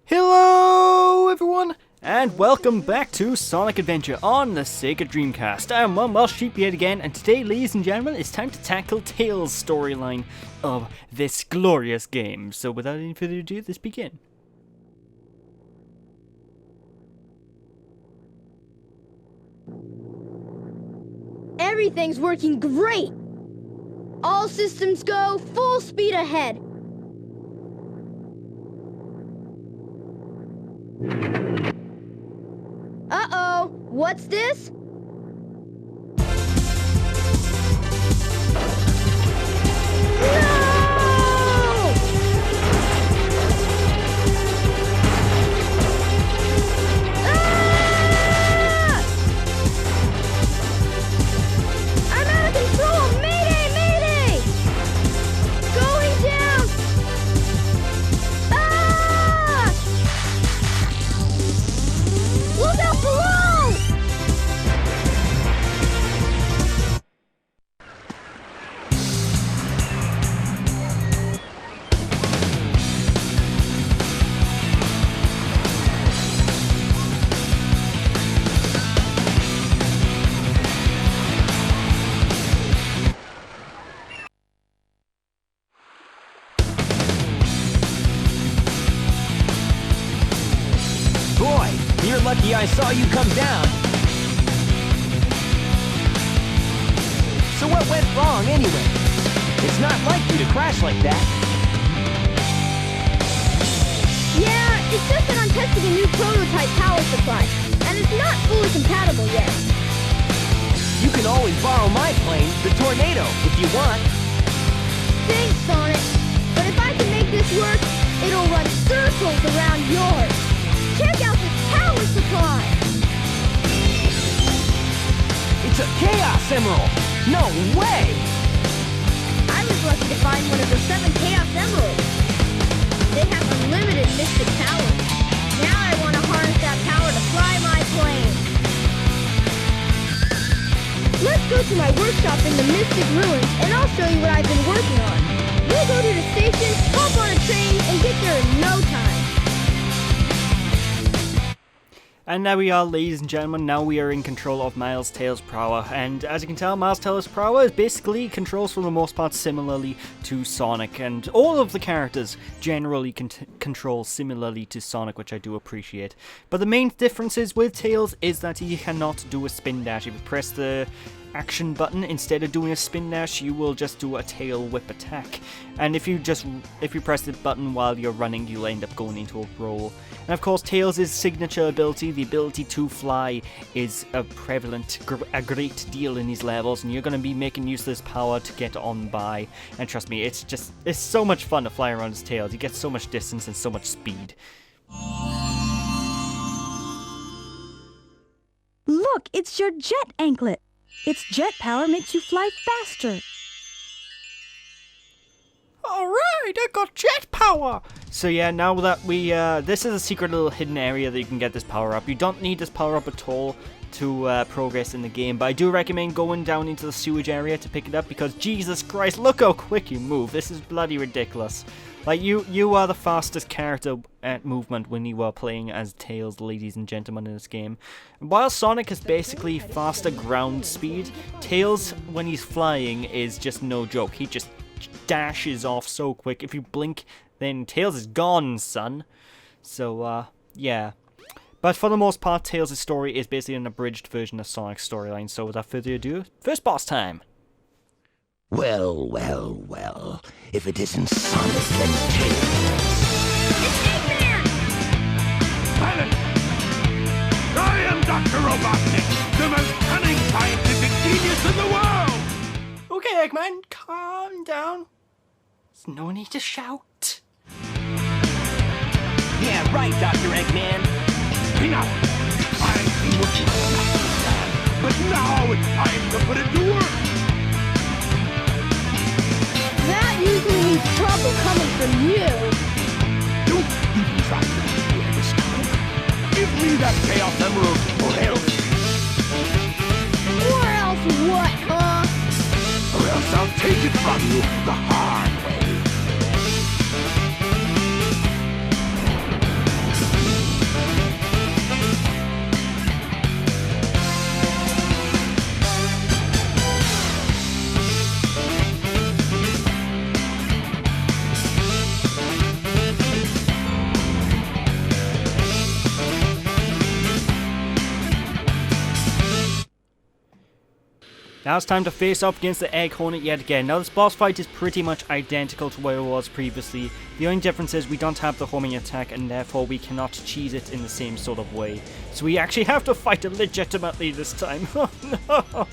Hello everyone, and welcome back to Sonic Adventure on the SEGA Dreamcast. I'm One Welsh Sheep yet again, and today, ladies and gentlemen, it's time to tackle Tails' storyline of this glorious game. So without any further ado, let's begin. Everything's working great! All systems go, full speed ahead! Uh-oh! What's this? You're lucky I saw you come down. So what went wrong anyway? It's not like you to crash like that. Yeah, it's just that I'm testing a new prototype power supply, and it's not fully compatible yet. You can always borrow my plane, the Tornado, if you want. Thanks, Sonic. But if I can make this work, it'll run circles around yours. Check out this power supply! It's a Chaos Emerald! No way! I was lucky to find one of the 7 Chaos Emeralds. They have unlimited mystic power. Now I want to harness that power to fly my plane. Let's go to my workshop in the Mystic Ruins, and I'll show you what I've been working on. We'll go to the station, hop on a train, and get there in no time. And there we are, ladies and gentlemen, now we are in control of Miles Tails Prower, and as you can tell, Miles Tails Prower is basically controls for the most part similarly to Sonic, and all of the characters generally control similarly to Sonic, which I do appreciate. But the main differences with Tails is that he cannot do a spin dash. If you press the action button, instead of doing a spin dash, you will just do a tail whip attack. And if you press the button while you're running, you'll end up going into a roll. And of course, Tails' signature ability, the ability to fly, is a great deal in these levels, and you're going to be making use of this power to get on by. And trust me, it's so much fun to fly around his Tails. You get so much distance and so much speed. Look, it's your jet anklet. Its jet power makes you fly faster. Alright, I got jet power! So yeah, now that we, this is a secret little hidden area that you can get this power up. You don't need this power up at all to progress in the game, but I do recommend going down into the sewage area to pick it up, because Jesus Christ, look how quick you move. This is bloody ridiculous. Like, you are the fastest character at movement when you are playing as Tails, ladies and gentlemen, in this game. And while Sonic is basically faster ground speed, Tails, when he's flying, is just no joke. He just dashes off so quick. If you blink, then Tails is gone, son. So, yeah. But for the most part, Tails' story is basically an abridged version of Sonic's storyline. So without further ado, first boss time! Well, well, well. If it isn't Sonic, then Tails. It's Eggman! Silence! I am Dr. Robotnik, the most cunning scientific genius in the world! Okay, Eggman, calm down. There's no need to shout. Yeah, right, Dr. Eggman. Enough! I've been working on that, but now it's time to put it to work! That usually means trouble coming from you. Don't even try to be here this time. Give me that Chaos Emerald, or else... Or else what, huh? Or else I'll take it from you the hard way. Now it's time to face off against the Egg Hornet yet again. Now this boss fight is pretty much identical to where it was previously. The only difference is we don't have the homing attack and therefore we cannot cheese it in the same sort of way. So we actually have to fight it legitimately this time. Oh no!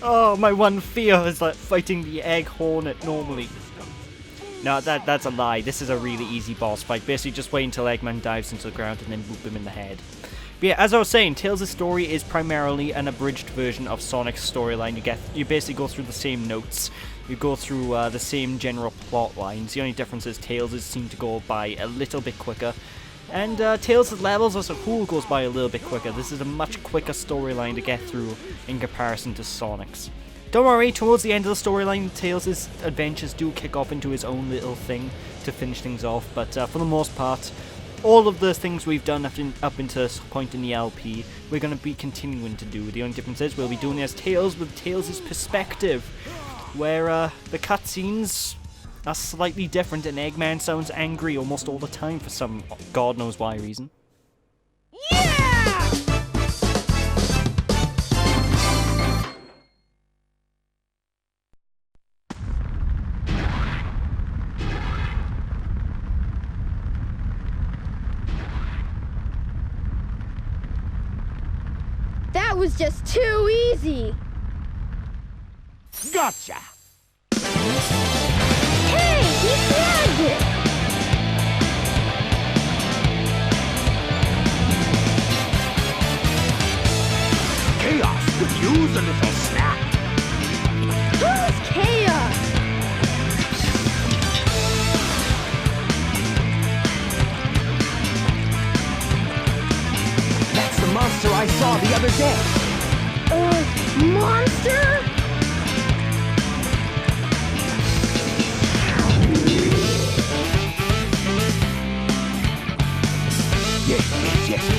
Oh, my one fear is like fighting the Egg Hornet normally. No, that's a lie. This is a really easy boss fight. Basically just wait until Eggman dives into the ground and then boop him in the head. But yeah, as I was saying, Tails' story is primarily an abridged version of Sonic's storyline. You basically go through the same notes. You go through the same general plot lines. The only difference is Tails' seem to go by a little bit quicker. And Tails' levels as a whole goes by a little bit quicker. This is a much quicker storyline to get through in comparison to Sonic's. Don't worry, towards the end of the storyline, Tails' adventures do kick off into his own little thing to finish things off. But for the most part, all of the things we've done up into this point in the LP, we're going to be continuing to do. The only difference is we'll be doing it as Tails with Tails' perspective, where the cutscenes are slightly different and Eggman sounds angry almost all the time for some god knows why reason. Yeah! That was just too easy. Gotcha! Hey, he snagged it! Chaos could use a little snack. Who's Chaos? That's the monster I saw the other day. Monster? Yes,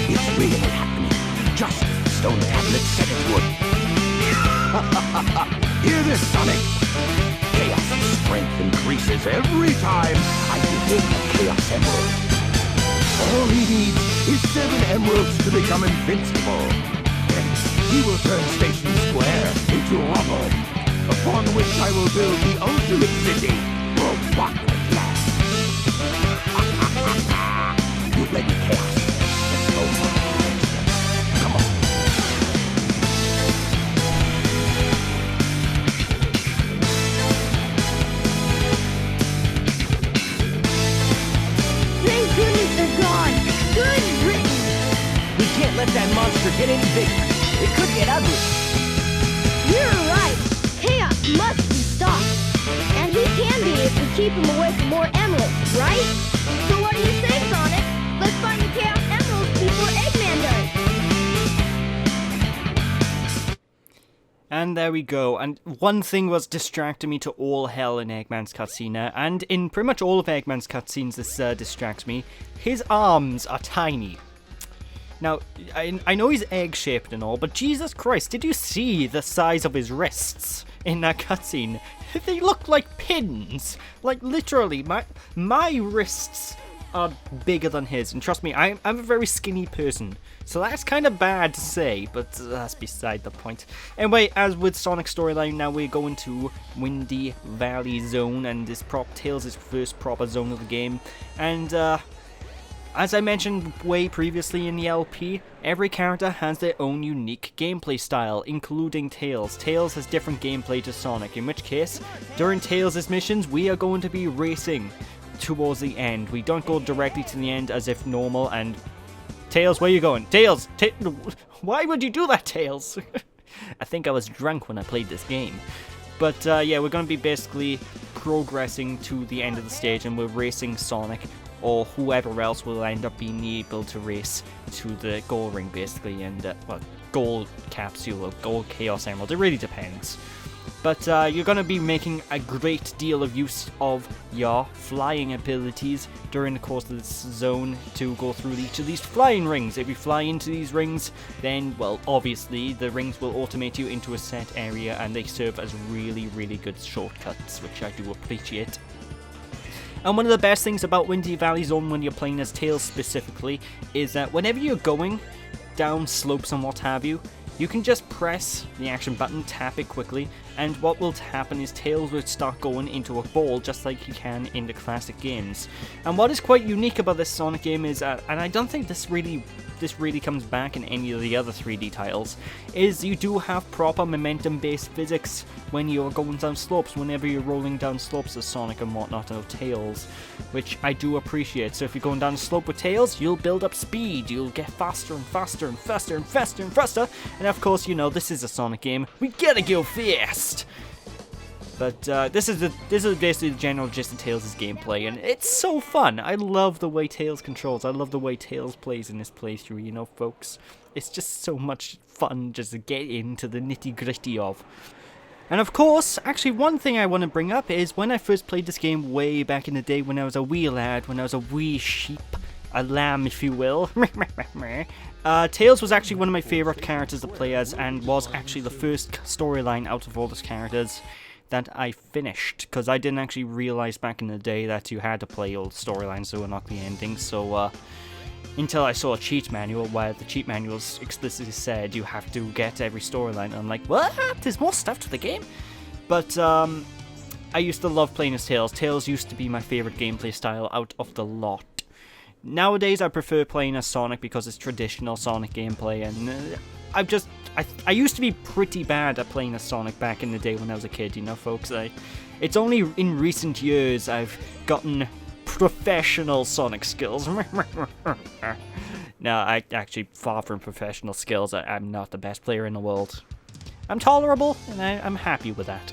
it's really happening. Just as the stone tablet said it would. Hear this, Sonic? Chaos' strength increases every time I begin the Chaos Emerald. All he needs is 7 emeralds to become invincible. Then he will turn Station Square into rubble, upon which I will build the ultimate city, Robotnikland. You ready, Chaos? Let's go. Come on. Thank goodness they're gone. Good riddance. We can't let that monster get any bigger. It could get ugly. You're right. Chaos must be stopped. And he can be if we keep him away from more emeralds, right? So what do you say, Sonic? Let's find the Chaos Emeralds before Eggman does. And there we go. And one thing was distracting me to all hell in Eggman's cutscene, and in pretty much all of Eggman's cutscenes this distracts me. His arms are tiny. Now, I know he's egg-shaped and all, but Jesus Christ, did you see the size of his wrists in that cutscene? They look like pins. Like, literally, my wrists are bigger than his. And trust me, I'm a very skinny person. So that's kind of bad to say, but that's beside the point. Anyway, as with Sonic's storyline, now we're going to Windy Valley Zone, and this Tails' first proper zone of the game. And, as I mentioned way previously in the LP, every character has their own unique gameplay style, including Tails. Tails has different gameplay to Sonic, in which case, during Tails' missions, we are going to be racing towards the end. We don't go directly to the end as if normal, and Tails, where are you going? Tails! Why would you do that, Tails? I think I was drunk when I played this game. But yeah, we're going to be basically progressing to the end of the stage, and we're racing Sonic, or whoever else will end up being able to race to the goal ring, basically, and, well, gold capsule or gold Chaos Emerald. It really depends. But you're going to be making a great deal of use of your flying abilities during the course of this zone to go through each of these flying rings. If you fly into these rings, then, well, obviously, the rings will automate you into a set area, and they serve as really, really good shortcuts, which I do appreciate. And one of the best things about Windy Valley Zone when you're playing as Tails specifically is that whenever you're going down slopes and what have you, you can just press the action button, tap it quickly, and what will happen is Tails will start going into a ball just like you can in the classic games. And what is quite unique about this Sonic game is, and I don't think this really comes back in any of the other 3D titles, is you do have proper momentum-based physics when you're going down slopes, whenever you're rolling down slopes as Sonic and whatnot, and of Tails, which I do appreciate. So if you're going down a slope with Tails, you'll build up speed, you'll get faster and faster and faster and faster and faster, and of course, you know, this is a Sonic game, we gotta go fast! But this is basically the general gist of Tails' gameplay, and it's so fun. I love the way Tails controls. I love the way Tails plays in this playthrough, you know, folks. It's just so much fun just to get into the nitty-gritty of. And of course, actually one thing I want to bring up is when I first played this game way back in the day when I was a wee lad, when I was a wee sheep, a lamb if you will. Tails was actually one of my favourite characters to play as, and was actually the first storyline out of all those characters that I finished, because I didn't actually realise back in the day that you had to play all the storylines to unlock the endings, so until I saw a cheat manual where the cheat manual explicitly said you have to get every storyline, and I'm like, what? There's more stuff to the game? But I used to love playing as Tails. Tails used to be my favourite gameplay style out of the lot. Nowadays I prefer playing as Sonic because it's traditional Sonic gameplay, and I used to be pretty bad at playing as Sonic back in the day when I was a kid, you know, folks. It's only in recent years I've gotten professional Sonic skills. No, I actually, far from professional skills, I'm not the best player in the world. I'm tolerable, and I'm happy with that.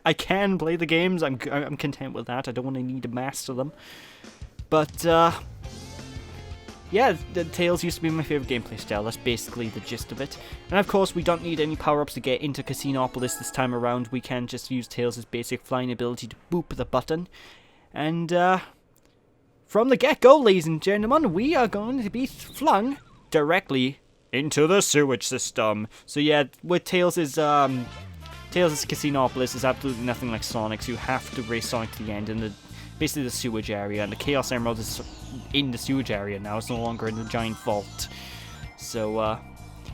I can play the games, I'm content with that. I don't want to need to master them. But, yeah, the Tails used to be my favourite gameplay style, that's basically the gist of it. And of course, we don't need any power-ups to get into Casinopolis this time around, we can just use Tails' basic flying ability to boop the button. And, from the get-go, ladies and gentlemen, we are going to be flung directly into the sewage system. So yeah, with Tails' Casinopolis is absolutely nothing like Sonic's. You have to race Sonic to the end in basically the sewage area, and the Chaos Emerald is in the sewage area now. It's no longer in the giant vault. So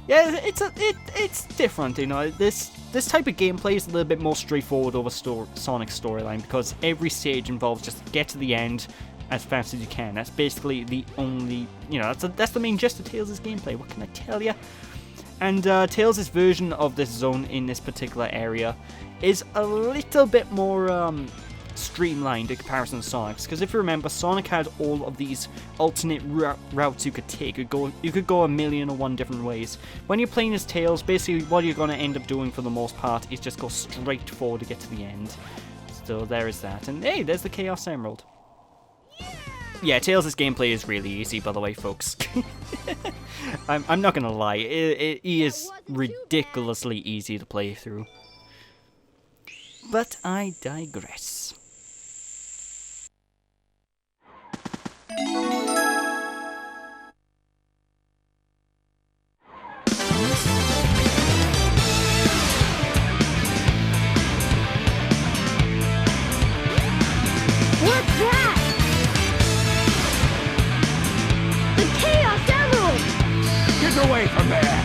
yeah, it's different, you know. This type of gameplay is a little bit more straightforward over Sonic's storyline, because every stage involves just get to the end as fast as you can. That's basically the only, you know, that's the main gist of Tails' gameplay. What can I tell you? And Tails' version of this zone in this particular area is a little bit more streamlined in comparison to Sonic's, because if you remember, Sonic had all of these alternate routes you could take. You could go 1,000,001 different ways. When you're playing as Tails, basically what you're going to end up doing for the most part is just go straight forward to get to the end. So there is that, and hey, there's the Chaos Emerald. Yeah, Tails' gameplay is really easy, by the way, folks. I'm not gonna lie, he is ridiculously easy to play through. But I digress. What's that? The Chaos Emerald! Get away from there!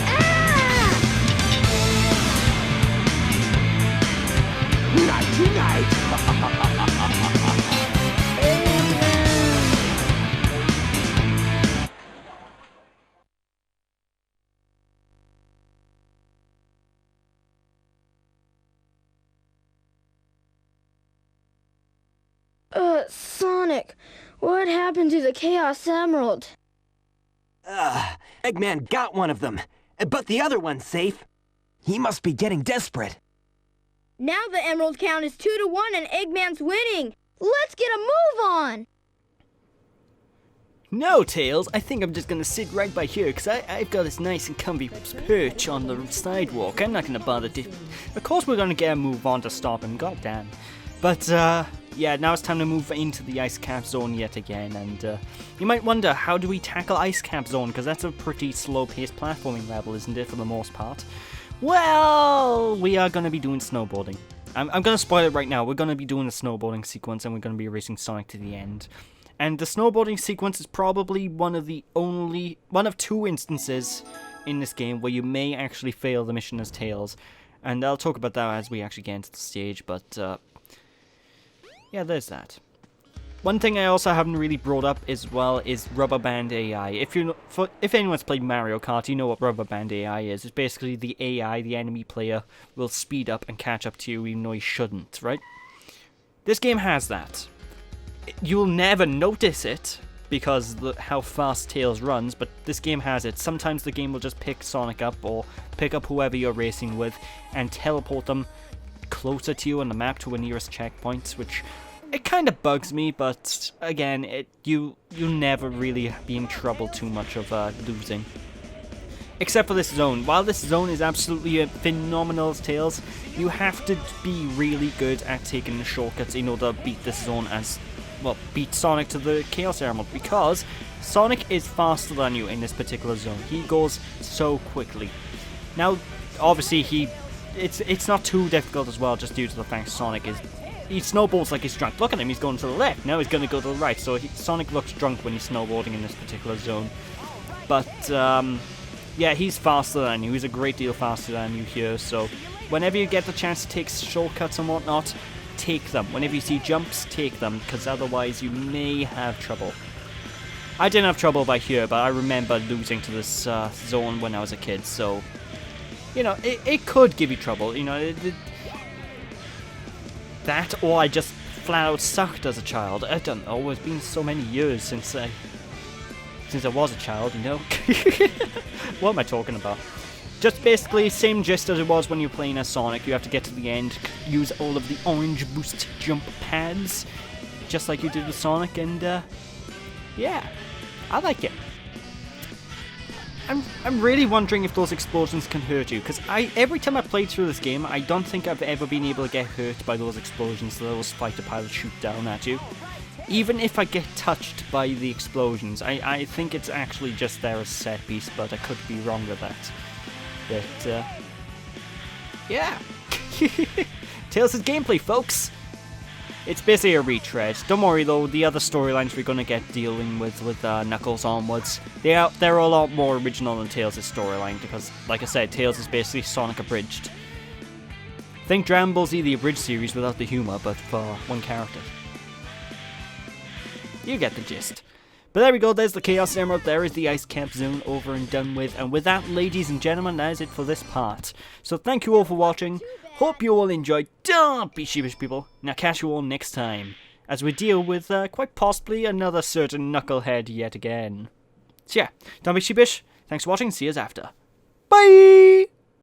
Ah! Nighty night! Sonic, what happened to the Chaos Emerald? Eggman got one of them, but the other one's safe. He must be getting desperate. Now the Emerald count is 2-1 and Eggman's winning. Let's get a move on. No, Tails, I think I'm just gonna sit right by here, because I've got this nice and comfy perch on the sidewalk. I'm not gonna bother Of course we're gonna get a move on to stop him, goddamn. But, yeah, now it's time to move into the Ice Cap Zone yet again, and you might wonder, how do we tackle Ice Cap Zone, because that's a pretty slow-paced platforming level, isn't it, for the most part? Well, we are going to be doing snowboarding. I'm going to spoil it right now. We're going to be doing the snowboarding sequence, and we're going to be racing Sonic to the end. And the snowboarding sequence is probably one of two instances in this game where you may actually fail the mission as Tails. And I'll talk about that as we actually get into the stage, but yeah, there's that. One thing I also haven't really brought up as well is Rubber Band AI. If anyone's played Mario Kart, you know what Rubber Band AI is. It's basically the AI, the enemy player, will speed up and catch up to you even though he shouldn't, right? This game has that. You'll never notice it because how fast Tails runs, but this game has it. Sometimes the game will just pick Sonic up or pick up whoever you're racing with and teleport them closer to you on the map to a nearest checkpoint, which it kind of bugs me, but again, you never really be in trouble too much of losing. Except for this zone. While this zone is absolutely phenomenal as Tails, you have to be really good at taking the shortcuts in order to beat this zone beat Sonic to the Chaos Emerald, because Sonic is faster than you in this particular zone. He goes so quickly. Now, obviously, it's not too difficult as well, just due to the fact Sonic he snowballs like he's drunk. Look at him, he's going to the left. Now he's going to go to the right. So Sonic looks drunk when he's snowboarding in this particular zone. But, yeah, he's faster than you. He's a great deal faster than you here. So whenever you get the chance to take shortcuts and whatnot, take them. Whenever you see jumps, take them, because otherwise you may have trouble. I didn't have trouble by here, but I remember losing to this zone when I was a kid. So, you know, it could give you trouble. You know, that, or I just flat out sucked as a child. I don't know, it's been so many years since I was a child, you know. What am I talking about? Just basically same gist as it was when you're playing as Sonic. You have to get to the end, use all of the orange boost jump pads, just like you did with Sonic, and yeah, I like it. I'm really wondering if those explosions can hurt you, because every time I played through this game, I don't think I've ever been able to get hurt by those explosions that those fighter pilots shoot down at you. Even if I get touched by the explosions, I think it's actually just there as a set piece, but I could be wrong with that. But, yeah. Tails' gameplay, folks! It's basically a retread. Don't worry though, the other storylines we're gonna get dealing with Knuckles onwards, they're a lot more original than Tails' storyline, because, like I said, Tails is basically Sonic abridged. Think Dragon Ball Z the abridged series without the humour, but for one character. You get the gist. But there we go, there's the Chaos Emerald, there is the Ice Cap Zone over and done with, and with that, ladies and gentlemen, that is it for this part. So thank you all for watching, hope you all enjoyed, don't be sheepish people, now catch you all next time, as we deal with quite possibly another certain knucklehead yet again. So yeah, don't be sheepish, thanks for watching, see yous after. Bye!